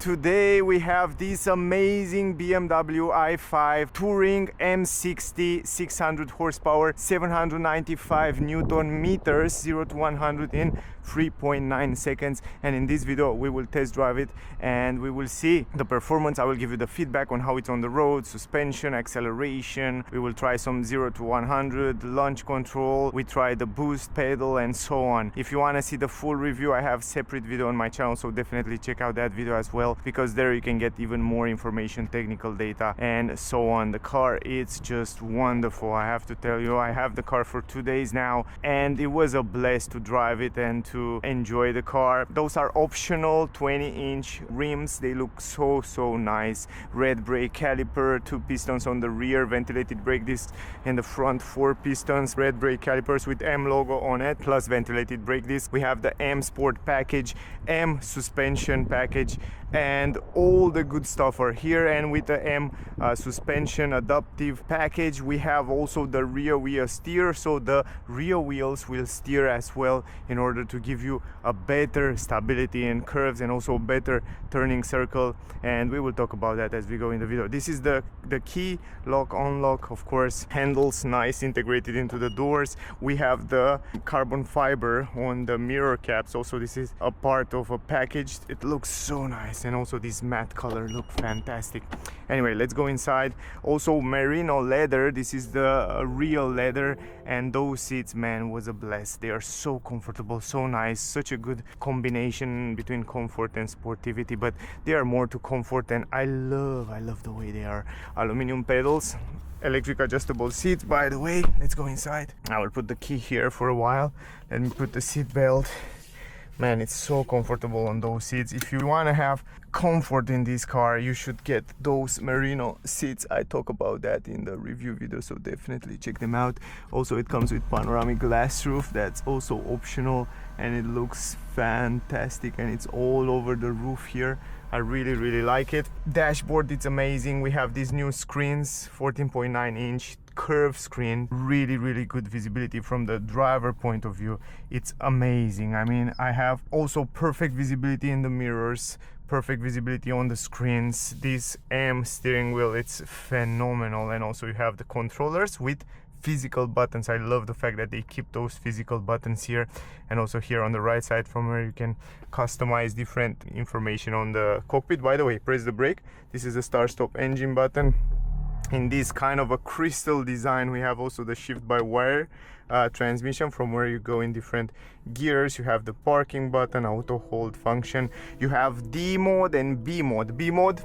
Today we have this amazing BMW i5 Touring M60 600 horsepower 795 Newton meters 0 to 100 in 3.9 seconds, and in this video we will test drive it and we will see the performance. I will give you the feedback on how it's on the road, suspension, acceleration. We will try some 0 to 100 launch control, we try the boost pedal and so on. If you want to see the full review, I have separate video on my channel, so definitely check out that video as well, because there you can get even more information, technical data and so on. The car, it's just wonderful. I have to tell you, I have the car for 2 days now and it was a blast to drive it and to enjoy the car. Those are optional 20-inch rims. They look so nice. Red brake caliper, 2 pistons on the rear, ventilated brake discs in the front, 4 pistons, red brake calipers with M logo on it, plus ventilated brake discs. We have the M Sport package, M suspension package, and all the good stuff are here. And with the M suspension adaptive package, we have also the rear wheel steer, so the rear wheels will steer as well in order to give you a better stability in curves and also better turning circle, and we will talk about that as we go in the video. This is the key lock unlock, of course, handles nice integrated into the doors. We have the carbon fiber on the mirror caps also. This is a part of a package. It looks so nice, and also this matte color look fantastic. Anyway, let's go inside. Also merino leather, this is the real leather, and those seats, man, was a blast. They are so comfortable, so nice, such a good combination between comfort and sportivity, but they are more to comfort, and I love the way they are. Aluminum pedals, electric adjustable seats, by the way. Let's go inside. I will put the key here for a while. Let me put the seat belt. Man, it's so comfortable on those seats. If you want to have comfort in this car, you should get those merino seats. I talk about that in the review video, so definitely check them out. Also, it comes with panoramic glass roof. That's also optional, and it looks fantastic, and it's all over the roof here. I really like it. Dashboard, it's amazing. We have these new screens, 14.9-inch curved screen, really good visibility from the driver point of view. It's amazing. I mean, I have also perfect visibility in the mirrors, perfect visibility on the screens. This M steering wheel, it's phenomenal. And also you have the controllers with physical buttons. I love the fact that they keep those physical buttons here, and also here on the right side from where you can customize different information on the cockpit. By the way, press the brake. This is a start stop engine button. In this kind of a crystal design, we have also the shift by wire transmission from where you go in different gears. You have the parking button, auto hold function. You have D mode and B mode. B mode,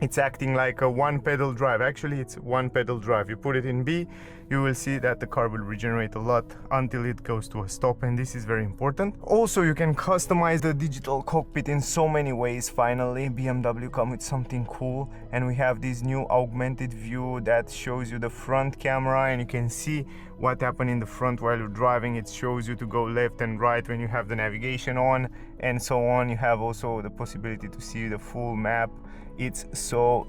it's acting like a one pedal drive. Actually, it's one pedal drive. You put it in B, you will see that the car will regenerate a lot until it goes to a stop, and this is very important. Also, you can customize the digital cockpit in so many ways. Finally, BMW come with something cool, and we have this new augmented view that shows you the front camera, and you can see what happened in the front while you're driving. It shows you to go left and right when you have the navigation on and so on. You have also the possibility to see the full map. It's so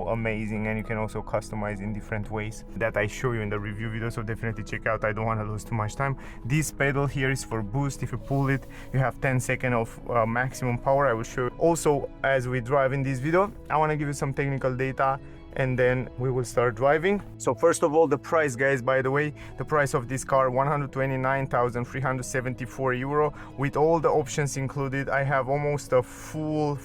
amazing, and you can also customize in different ways that I show you in the review video, so definitely check out. I don't want to lose too much time. This pedal here is for boost. If you pull it, you have 10 seconds of maximum power. I will show you also as we drive in this video. I want to give you some technical data and then we will start driving. So first of all, the price, guys. By the way, the price of this car, 129,374 euro with all the options included. I have almost a full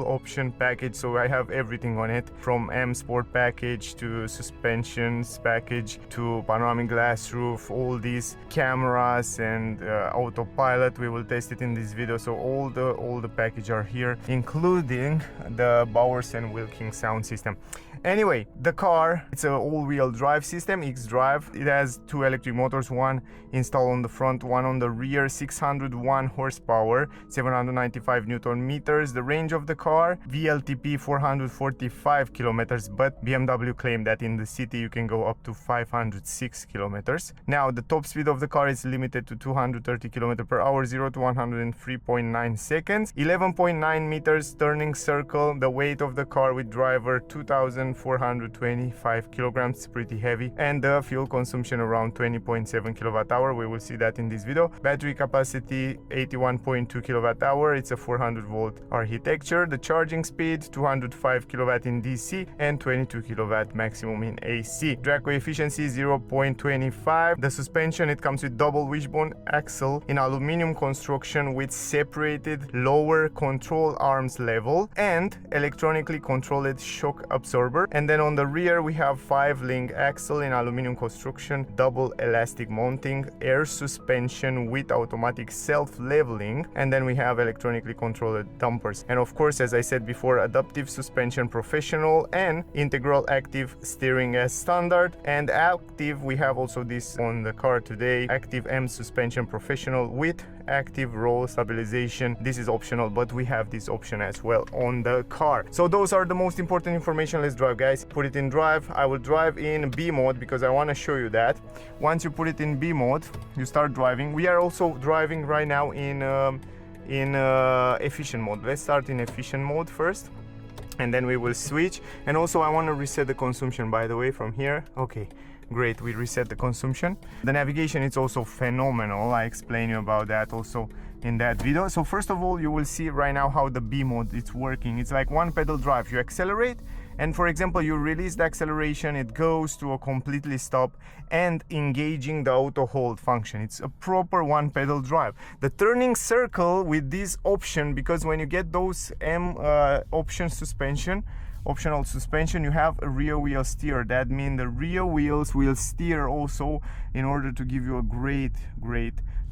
option package, so I have everything on it, from M Sport package to suspensions package to panoramic glass roof, all these cameras and Autopilot. We will test it in this video, so all the package are here, including the Bowers and Wilkins sound system. Anyway, the car, it's an all-wheel drive system, xDrive. It has 2 electric motors, one installed on the front, one on the rear, 601 horsepower, 795 Newton meters. The range of the car, VLTP 445 kilometers, but BMW claimed that in the city you can go up to 506 kilometers. Now, the top speed of the car is limited to 230 kilometers per hour, 0 to 103.9 seconds, 11.9 meters turning circle. The weight of the car with driver, 2,000 1,425 kilograms. It's pretty heavy, and the fuel consumption around 20.7 kilowatt hour. We will see that in this video. Battery capacity 81.2 kilowatt hour. It's a 400 volt architecture. The charging speed 205 kilowatt in DC and 22 kilowatt maximum in AC. Drag coefficiency 0.25. The suspension, it comes with double wishbone axle in aluminum construction with separated lower control arms level and electronically controlled shock absorber. And then on the rear we have 5-link axle in aluminum construction, double elastic mounting, air suspension with automatic self-leveling, and then we have electronically controlled dampers. And of course, as I said before, adaptive suspension professional and integral active steering as standard. And active, we have also this on the car today, active M suspension professional with active roll stabilization. This is optional, but we have this option as well on the car. So those are the most important information. Let's drive, guys. Put it in drive. I will drive in B mode because I want to show you that. Once you put it in B mode, you start driving. We are also driving right now in efficient mode. Let's start in efficient mode first, and then we will switch. And also I want to reset the consumption, by the way, from here. Okay, great, we reset the consumption. The navigation is also phenomenal. I explain you about that also in that video. So first of all, you will see right now how the B mode it's working. It's like one pedal drive. You accelerate, and for example, you release the acceleration, it goes to a completely stop and engaging the auto hold function. It's a proper one pedal drive. The turning circle with this option, because when you get those optional suspension, you have a rear wheel steer. That means the rear wheels will steer also in order to give you a great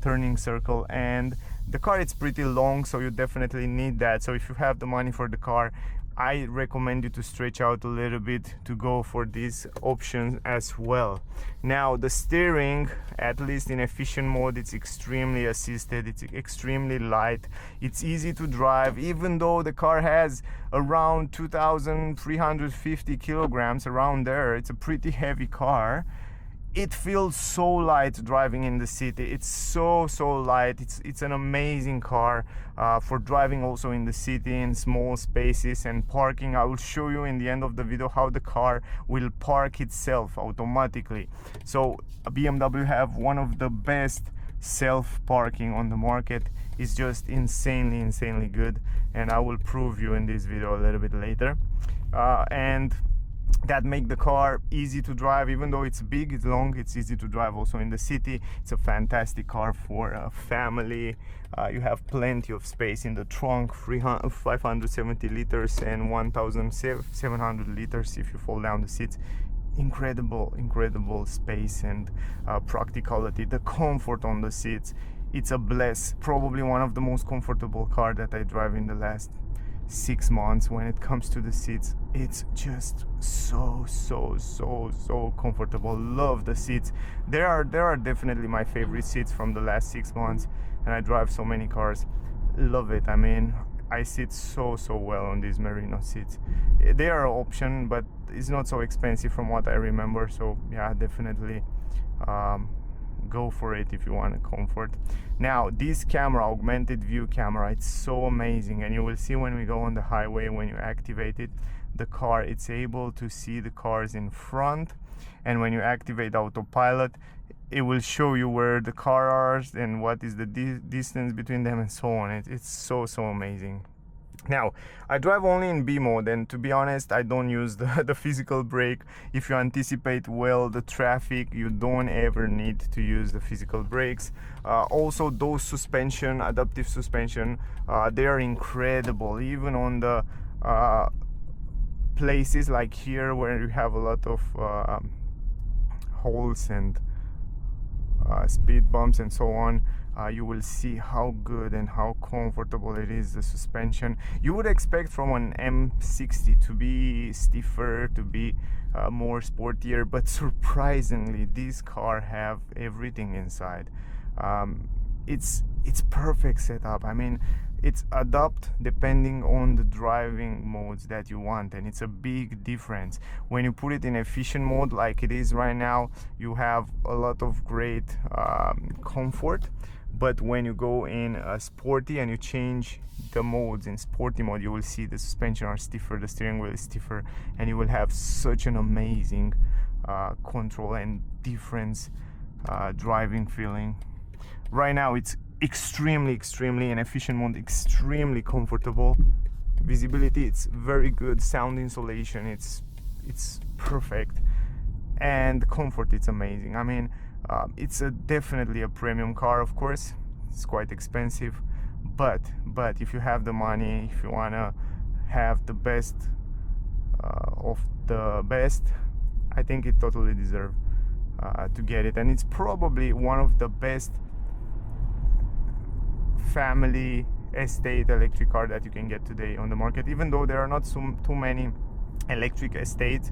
turning circle. And the car, it's pretty long, so you definitely need that. So if you have the money for the car, I recommend you to stretch out a little bit to go for these options as well. Now the steering, at least in efficient mode, it's extremely assisted, it's extremely light, it's easy to drive. Even though the car has around 2,350 kilograms, around there, it's a pretty heavy car. It feels so light driving in the city. It's so light. It's an amazing car for driving also in the city in small spaces and parking. I will show you in the end of the video how the car will park itself automatically. So BMW have one of the best self-parking on the market. It's just insanely good, and I will prove you in this video a little bit later. And that make the car easy to drive. Even though it's big, it's long, it's easy to drive also in the city. It's a fantastic car for a family. You have plenty of space in the trunk, 570 liters and 1,700 liters if you fold down the seats. Incredible space and practicality. The comfort on the seats, it's a bless. Probably one of the most comfortable car that I drive in the last 6 months. When it comes to the seats, it's just so comfortable. Love the seats. There are definitely my favorite seats from the last 6 months, and I drive so many cars. Love it. I mean, I sit so well on these Merino seats. They are an option, but it's not so expensive from what I remember. So yeah, definitely go for it if you want a comfort. Now this camera, augmented view camera, it's so amazing, and you will see when we go on the highway, when you activate it, the car, it's able to see the cars in front, and when you activate autopilot, it will show you where the cars are and what is the distance between them and so on. It's so amazing. Now I drive only in B mode, and to be honest, I don't use the physical brake. If you anticipate well the traffic, you don't ever need to use the physical brakes. Also those suspension, adaptive suspension, they are incredible. Even on the places like here where you have a lot of holes and speed bumps and so on, you will see how good and how comfortable it is, the suspension. You would expect from an M60 to be stiffer, to be more sportier, but surprisingly this car have everything inside. It's perfect setup. I mean, it's adapt depending on the driving modes that you want, and it's a big difference. When you put it in efficient mode like it is right now, you have a lot of great comfort. but when you go in sporty and you change the modes in sporty mode, you will see the suspension are stiffer, the steering wheel is stiffer, and you will have such an amazing control and difference driving feeling. Right now it's extremely in efficient mode, extremely comfortable. Visibility, it's very good. Sound insulation, it's perfect, and comfort, it's amazing. I mean, it's definitely a premium car. Of course, it's quite expensive, but if you have the money, if you wanna have the best of the best, I think it totally deserves to get it. And it's probably one of the best family estate electric car that you can get today on the market, even though there are not too many electric estate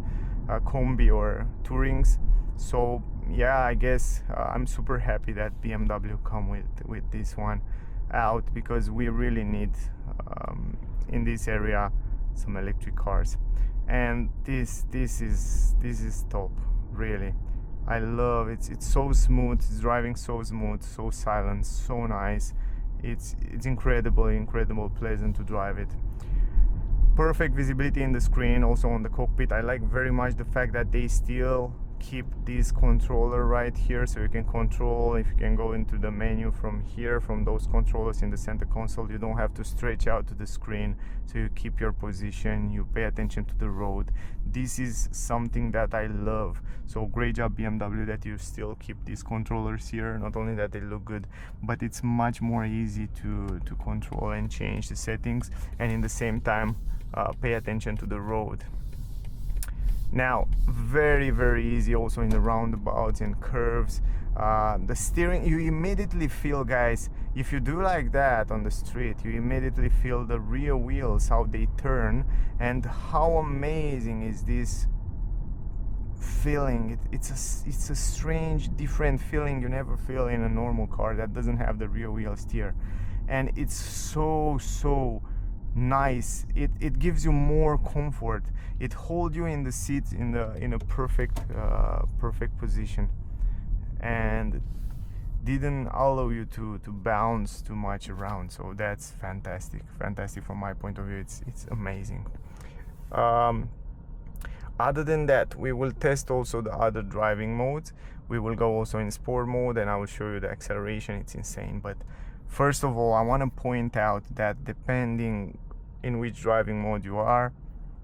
combi or tourings. So yeah, I guess I'm super happy that BMW come with this one out, because we really need in this area some electric cars. And this is top, really. I love it. It's so smooth, it's driving so smooth, so silent, so nice. It's incredible, pleasant to drive it. Perfect visibility in the screen, also on the cockpit. I like very much the fact that they still keep this controller right here, so you can control, if you can go into the menu from here, from those controllers in the center console. You don't have to stretch out to the screen, so you keep your position, you pay attention to the road. This is something that I love. So great job BMW that you still keep these controllers here. Not only that they look good, but it's much more easy to control and change the settings, and in the same time pay attention to the road. Now, very easy also in the roundabouts and curves. The steering, you immediately feel, guys, if you do like that on the street, you immediately feel the rear wheels, how they turn, and how amazing is this feeling. It's a strange, different feeling you never feel in a normal car that doesn't have the rear wheel steer. And it's so nice. It gives you more comfort. It holds you in the seat in a perfect position, and didn't allow you to bounce too much around. So that's fantastic from my point of view. It's amazing. Other than that, we will test also the other driving modes. We will go also in sport mode, and I will show you the acceleration. It's insane. But first of all, I want to point out that depending in which driving mode you are,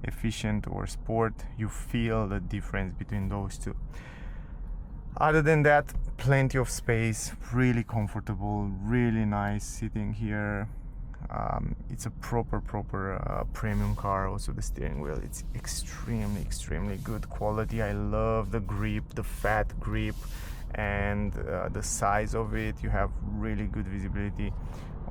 efficient or sport, you feel the difference between those two. Other than that, plenty of space, really comfortable, really nice sitting here. It's a proper premium car. Also the steering wheel, it's extremely good quality. I love the grip, the fat grip, and the size of it. You have really good visibility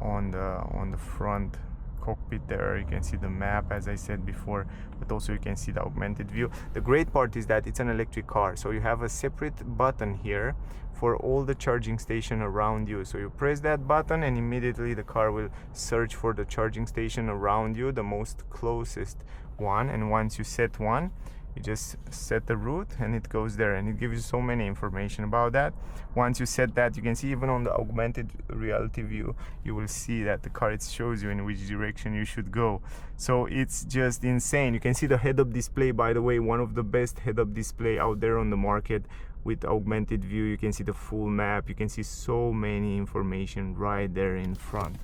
on the front cockpit there. You can see the map, as I said before, but also you can see the augmented view. The great part is that it's an electric car, so you have a separate button here for all the charging station around you. So you press that button and immediately the car will search for the charging station around you, the most closest one, and once you set one, you just set the route and it goes there, and it gives you so many information about that. Once you set that, you can see even on the augmented reality view, you will see that the car, it shows you in which direction you should go. So it's just insane. You can see the head-up display, by the way, one of the best head-up display out there on the market with augmented view. You can see the full map, you can see so many information right there in front.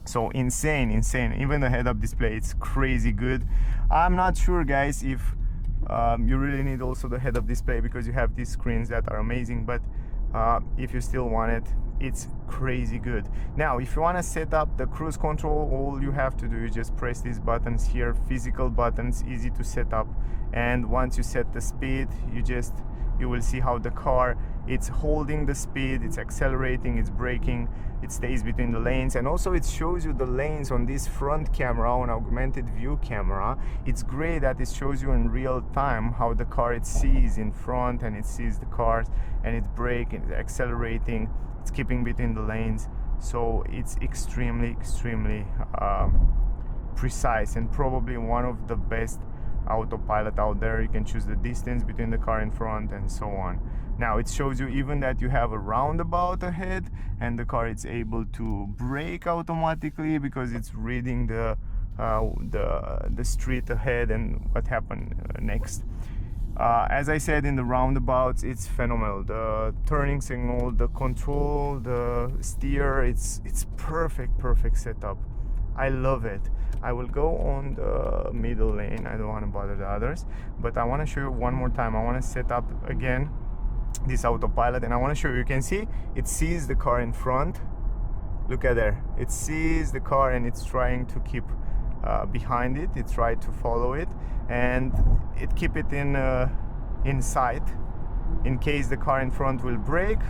So insane. Even the head-up display, it's crazy good. I'm not sure, guys, if you really need also the head-up display, because you have these screens that are amazing, but if you still want it, it's crazy good. Now, if you want to set up the cruise control, all you have to do is just press these buttons here, physical buttons, easy to set up. And once you set the speed, you will see how the car, it's holding the speed, it's accelerating, it's braking, it stays between the lanes, and also it shows you the lanes on this front camera, on augmented view camera. It's great that it shows you in real time how the car, it sees in front, and it sees the cars, and it's braking, it's accelerating, it's keeping between the lanes. So it's extremely precise, and probably one of the best Autopilot out there. You can choose the distance between the car in front and so on. Now it shows you even that you have a roundabout ahead, and the car is able to brake automatically because it's reading the street ahead and what happened next. As I said, in the roundabouts, it's phenomenal. The turning signal, the control, the steer, it's perfect setup. I love it. I will go on the middle lane. I don't want to bother the others, but I want to show you one more time. I want to set up again this Autopilot, and I want to show you. You can see it sees the car in front. Look at there. It sees the car and it's trying to keep behind it. It tried to follow it, and it keep it in sight in case the car in front will brake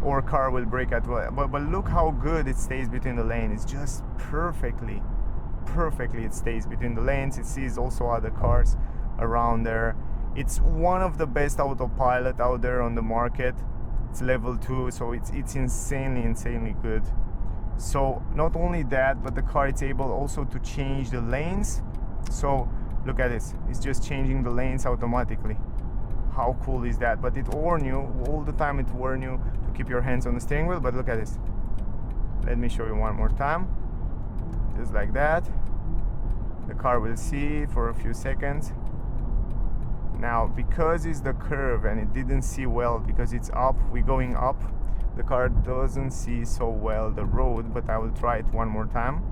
or car will brake as well. But look how good it stays between the lanes. It's just perfectly it stays between the lanes. It sees also other cars around there. It's one of the best Autopilot out there on the market. It's level 2, so it's insanely good. So not only that, but the car is able also to change the lanes. So look at this, it's just changing the lanes automatically. How cool is that? But it warns you all the time. It warns you to keep your hands on the steering wheel. But look at this. Let me show you one more time. Just like that. The car will see for a few seconds. Now, because it's the curve and it didn't see well because it's up, we're going up, the car doesn't see so well the road, but I will try it one more time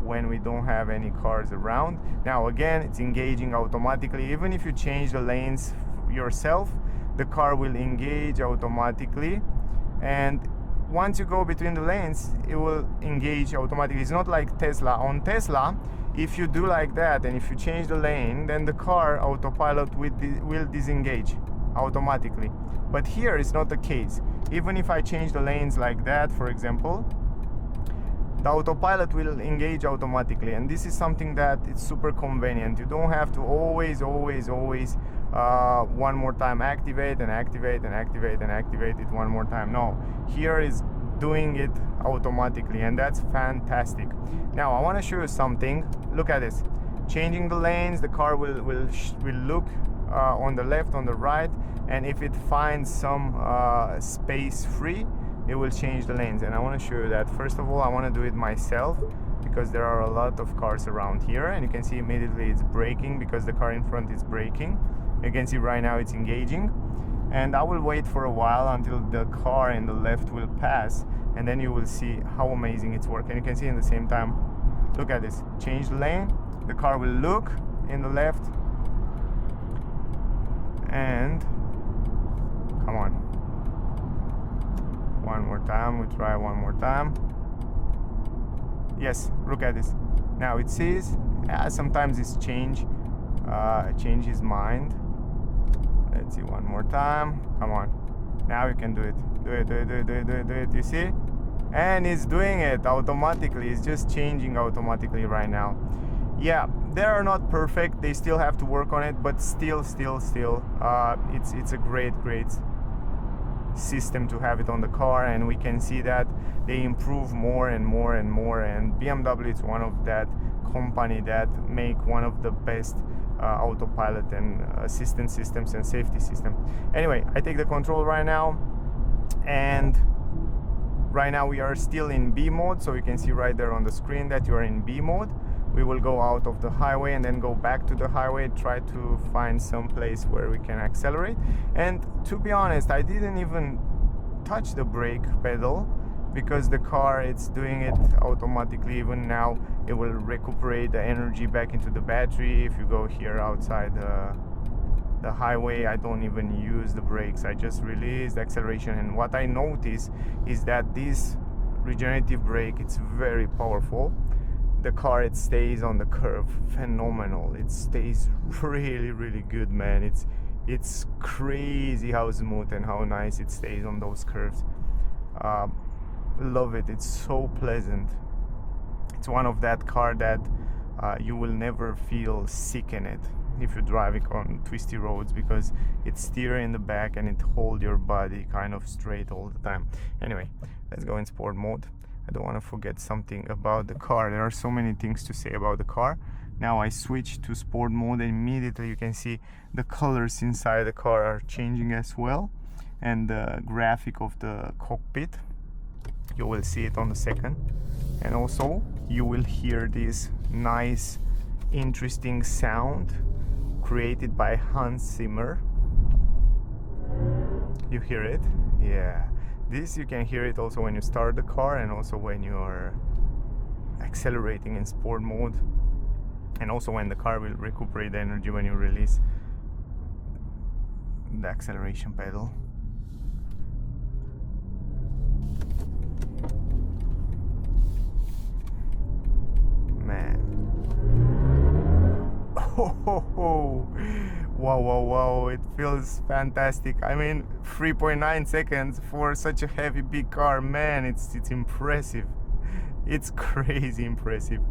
when we don't have any cars around. Now again, it's engaging automatically. Even if you change the lanes yourself, the car will engage automatically, and once you go between the lanes, it will engage automatically. It's not like Tesla. On Tesla, if you do like that and if you change the lane, then the car Autopilot will disengage automatically. But here it's not the case. Even if I change the lanes like that, for example, the Autopilot will engage automatically, and this is something that it's super convenient. You don't have to always one more time activate it one more time. No, here is doing it automatically, and that's fantastic. Now I want to show you something. Look at this. Changing the lanes, the car will look on the left, on the right, and if it finds some space free, it will change the lanes. And I want to show you that. First of all, I want to do it myself because there are a lot of cars around here, and you can see immediately it's braking because the car in front is braking. You can see right now it's engaging, and I will wait for a while until the car in the left will pass, and then you will see how amazing it's working. You can see in the same time, look at this, change the lane, the car will look in the left, and come on, one more time, we try one more time. Yes, look at this. Now it sees, sometimes it's change his mind. Let's see one more time. Come on. Now you can do it. Do it. You see? And it's doing it automatically. It's just changing automatically right now. Yeah, they are not perfect. They still have to work on it, but still, it's a great system to have it on the car, and we can see that they improve more and more. And BMW is one of that company that make one of the best Autopilot and assistance systems and safety system. Anyway, I take the control right now, and right now we are still in B mode, so you can see right there on the screen that you are in B mode. We will go out of the highway and then go back to the highway, try to find some place where we can accelerate. And to be honest, I didn't even touch the brake pedal because the car, it's doing it automatically. Even now it will recuperate the energy back into the battery. If you go here outside the highway, I don't even use the brakes, I just release the acceleration. And what I notice is that this regenerative brake, it's very powerful. The car, it stays on the curve phenomenal. It stays really good, man. It's crazy how smooth and how nice it stays on those curves. Love it. It's so pleasant. It's one of that car that you will never feel sick in it if you drive it on twisty roads, because it's steering in the back and it holds your body kind of straight all the time. Anyway, let's go in sport mode. I don't want to forget something about the car. There are so many things to say about the car. Now I switch to sport mode and immediately you can see the colors inside the car are changing as well, and the graphic of the cockpit, you will see it on the second. And also you will hear this nice interesting sound created by Hans Zimmer. You hear it? Yeah, this you can hear it also when you start the car and also when you are accelerating in sport mode, and also when the car will recuperate the energy when you release the acceleration pedal. Man. Oh, wow, wow, wow, it feels fantastic. I mean, 3.9 seconds for such a heavy big car, man, it's impressive. It's crazy impressive.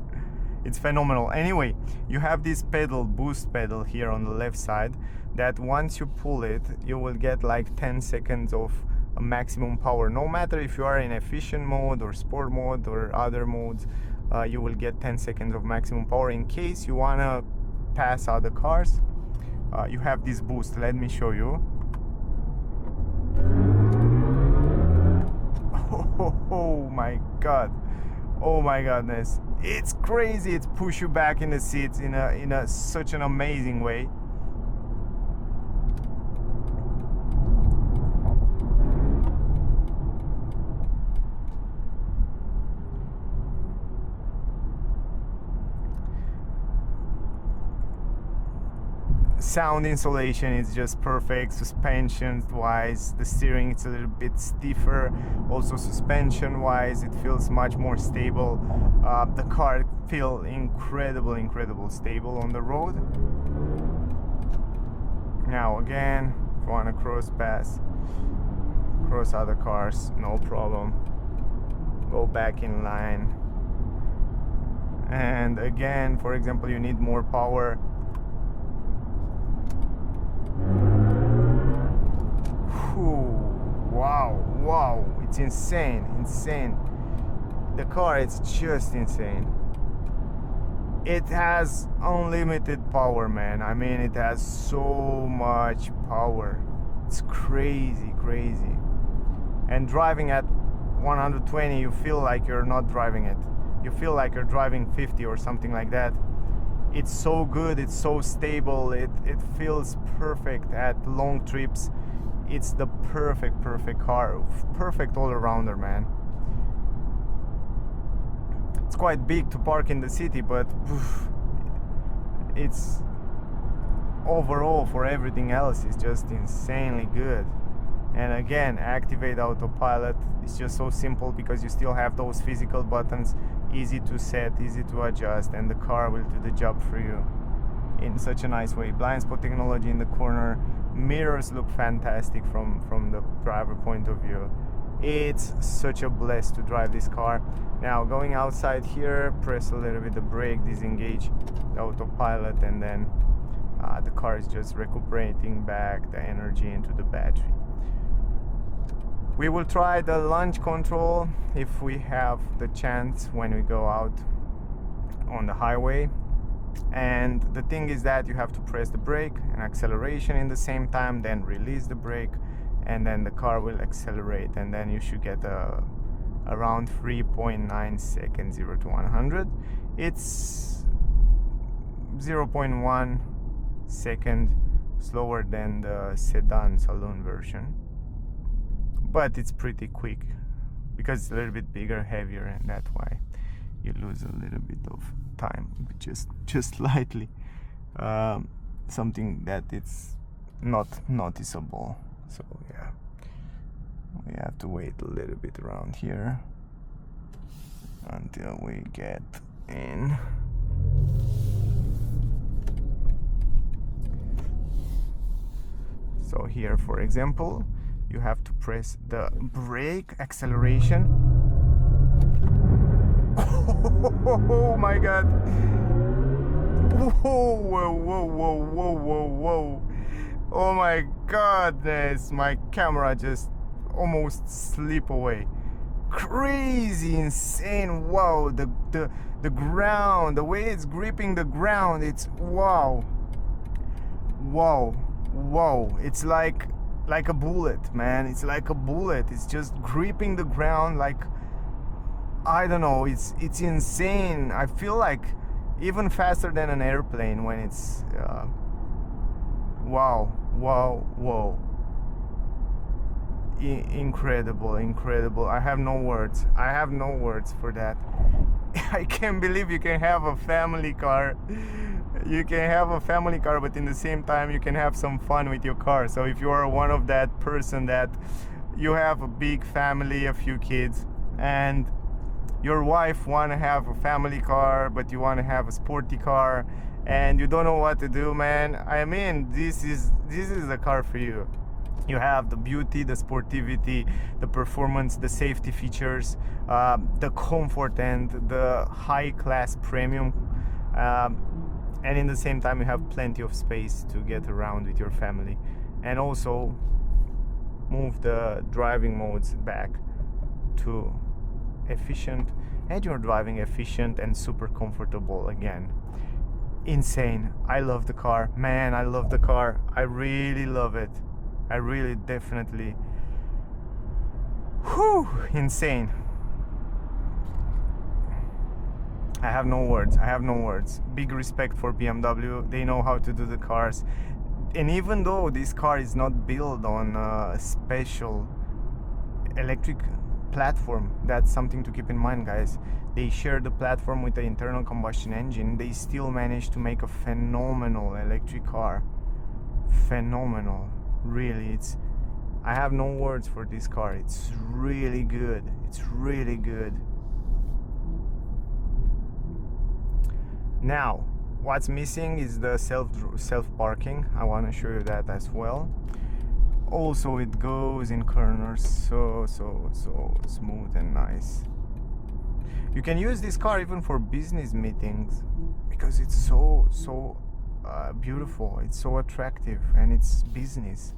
It's phenomenal. Anyway, you have this pedal, boost pedal here on the left side, that once you pull it, you will get like 10 seconds of a maximum power. No matter if you are in efficient mode or sport mode or other modes, you will get 10 seconds of maximum power. In case you wanna pass other cars, you have this boost. Let me show you. Oh my god. Oh my goodness, it's crazy. It's push you back in the seats in a such an amazing way. Sound insulation is just perfect. Suspension wise, the steering it's a little bit stiffer. Also suspension wise, it feels much more stable. The car feels incredible stable on the road. Now again, if you want to cross other cars, no problem. Go back in line. And again, for example, you need more power. Wow, it's insane. The car, it's just insane. It has unlimited power, man. I mean, it has so much power. It's crazy. And driving at 120, you feel like you're not driving it. You feel like you're driving 50 or something like that. It's so good, it's so stable, it feels perfect at long trips. It's the perfect car, perfect all-arounder, man. It's quite big to park in the city, but it's overall for everything else it's just insanely good. And again, activate Autopilot. It's just so simple because you still have those physical buttons, easy to set, easy to adjust, and the car will do the job for you in such a nice way. Blind spot technology in the corner. Mirrors look fantastic from the driver point of view. It's such a bless to drive this car. Now going outside here, press a little bit the brake, disengage the Autopilot, and then the car is just recuperating back the energy into the battery. We will try the launch control if we have the chance when we go out on the highway. And the thing is that you have to press the brake and acceleration in the same time, then release the brake, and then the car will accelerate, and then you should get around 3.9 seconds 0 to 100. It's 0.1 second slower than the sedan saloon version, but it's pretty quick because it's a little bit bigger, heavier, and that's why you lose a little bit of time, just slightly. Something that it's not noticeable. So yeah, we have to wait a little bit around here until we get in. So here, for example, you have to press the brake acceleration. Oh my god. Whoa. Oh my goodness, my camera just almost slipped away. crazy, insane. Wow, the ground, the way it's gripping the ground, it's wow. It's like a bullet, man. It's like a bullet. It's just gripping the ground like, I don't know, it's insane. I feel like even faster than an airplane when it's wow. Incredible. I have no words for that. I can't believe you can have a family car. You can have a family car, but in the same time you can have some fun with your car. So if you are one of that person that you have a big family, a few kids, and your wife want to have a family car, but you want to have a sporty car, and you don't know what to do, man, I mean, this is the car for you. You have the beauty, the sportivity, the performance, the safety features, the comfort, and the high-class premium, and in the same time you have plenty of space to get around with your family, and also move the driving modes back to efficient, and you're driving efficient and super comfortable again. Insane. I love the car, man. I love the car. I really love it. I really definitely insane. I have no words. Big respect for BMW. They know how to do the cars, and even though this car is not built on a special electric platform, that's something to keep in mind, guys. They share the platform with the internal combustion engine. They still managed to make a phenomenal electric car. Phenomenal. Really, I have no words for this car. It's really good. Now, what's missing is the self parking. I want to show you that as well. Also, it goes in corners so smooth and nice. You can use this car even for business meetings because it's so beautiful. It's so attractive, and it's business.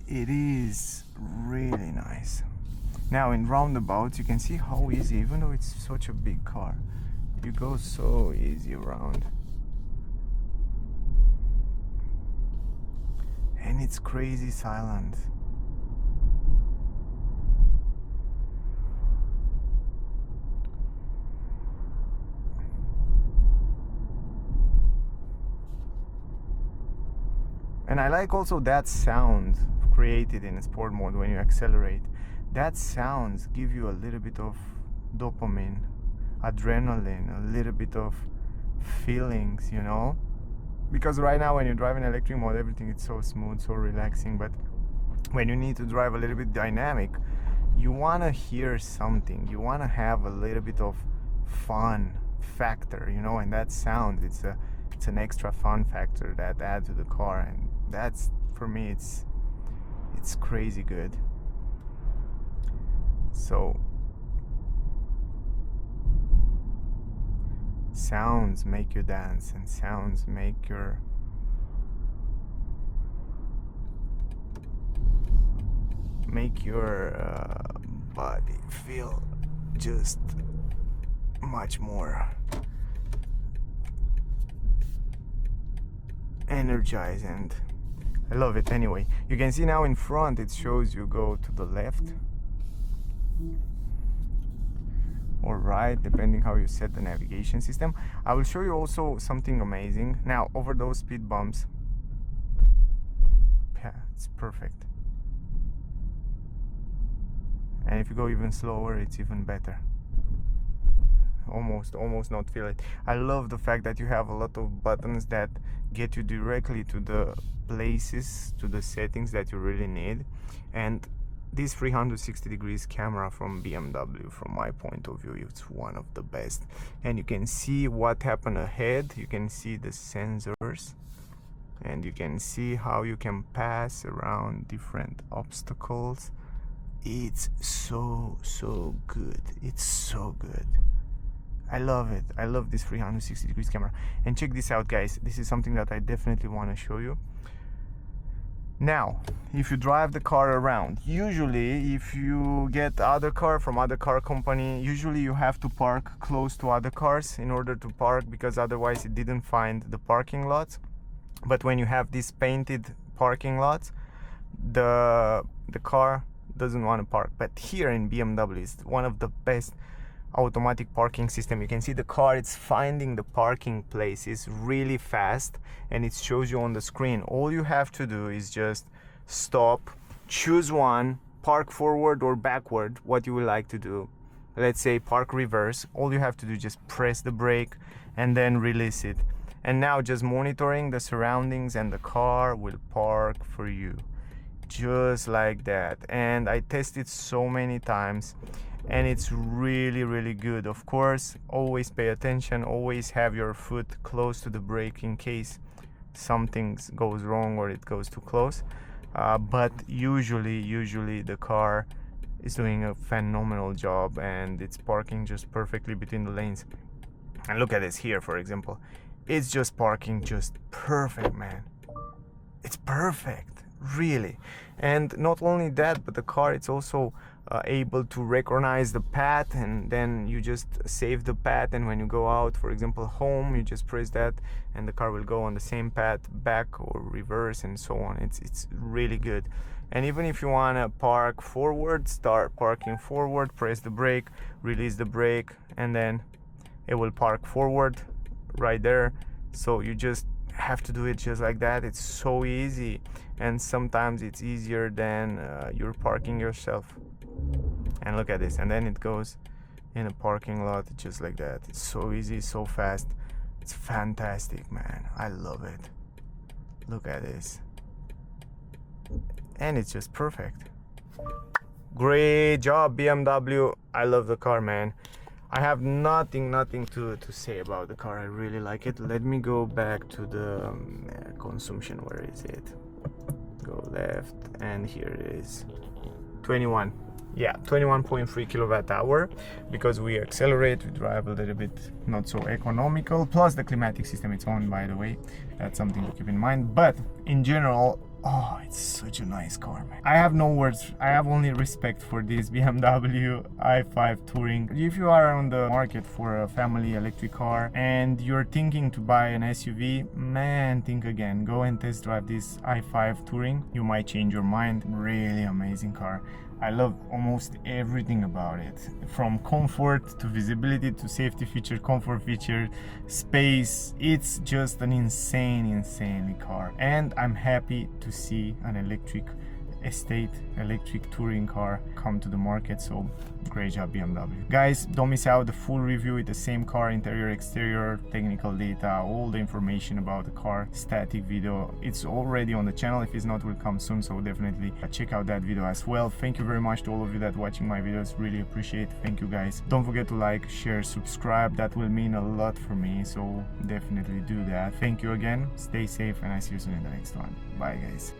It is really nice. Now in roundabouts you can see how easy, even though it's such a big car, you go so easy around, and it's crazy silent. And I like also that sound created in sport mode when you accelerate. That sounds give you a little bit of dopamine, adrenaline, a little bit of feelings, you know? Because right now when you drive in electric mode, everything is so smooth, so relaxing, but when you need to drive a little bit dynamic, you want to hear something. You want to have a little bit of fun factor, you know, and that sound, it's an extra fun factor that adds to the car, and that's, for me, it's crazy good. So sounds make you dance, and sounds make your body feel just much more energized, and I love it. Anyway, you can see now in front it shows you go to the left or right, depending how you set the navigation system. I will show you also something amazing. Now, over those speed bumps, yeah, it's perfect. And if you go even slower, it's even better. Almost not feel it. I love the fact that you have a lot of buttons that get you directly to the places, to the settings that you really need. And this 360 degrees camera from BMW, from my point of view, it's one of the best. And you can see what happened ahead. You can see the sensors, and you can see how you can pass around different obstacles. It's so good. It's so good. I love it. I love this 360 degrees camera. And check this out, guys. This is something that I definitely want to show you. Now, if you drive the car around, usually if you get other car from other car company, usually you have to park close to other cars in order to park, because otherwise it didn't find the parking lots. But when you have these painted parking lots, the car doesn't want to park. But here in BMW, it's one of the best automatic parking system. You can see the car, it's finding the parking places really fast, and it shows you on the screen. All you have to do is just stop, choose one, park forward or backward, what you would like to do. Let's say park reverse. All you have to do is just press the brake and then release it. And now just monitoring the surroundings, and the car will park for you just like that. And I tested so many times, and it's really good. Of course, always pay attention, always have your foot close to the brake in case something goes wrong or it goes too close. But usually the car is doing a phenomenal job, and it's parking just perfectly between the lanes. And look at this here, for example. It's just parking just perfect, man. It's perfect, really. And not only that, but the car, it's also able to recognize the path, and then you just save the path, and when you go out, for example home, you just press that and the car will go on the same path back or reverse and so on. It's really good. And even if you want to park forward, start parking forward, press the brake, release the brake, and then it will park forward right there. So you just have to do it just like that. It's so easy, and sometimes it's easier than you're parking yourself. And look at this, and then it goes in a parking lot just like that. It's so easy, so fast. It's fantastic, man. I love it. Look at this, and it's just perfect. Great job, BMW. I love the car, man. I have nothing to say about the car. I really like it. Let me go back to the consumption. Where is it? Go left, and here it is. 21. Yeah, 21.3 kilowatt hour. Because we accelerate, we drive a little bit not so economical. Plus the climatic system, it's on, by the way. That's something to keep in mind. But in general, oh, it's such a nice car, man. I have no words. I have only respect for this BMW i5 Touring. If you are on the market for a family electric car and you're thinking to buy an SUV, man, think again. Go and test drive this i5 Touring. You might change your mind. Really amazing car. I love almost everything about it, from comfort to visibility to safety feature, comfort feature, space. It's just an insanely car, and I'm happy to see an electric touring car come to the market. So great job, BMW. Guys, don't miss out the full review with the same car, interior, exterior, technical data, all the information about the car, static video. It's already on the channel. If it's not, will come soon, so definitely check out that video as well. Thank you very much to all of you that watching my videos. Really appreciate. Thank you, guys. Don't forget to like, share, subscribe. That will mean a lot for me, so definitely do that. Thank you again. Stay safe, and I see you soon in the next one. Bye, guys.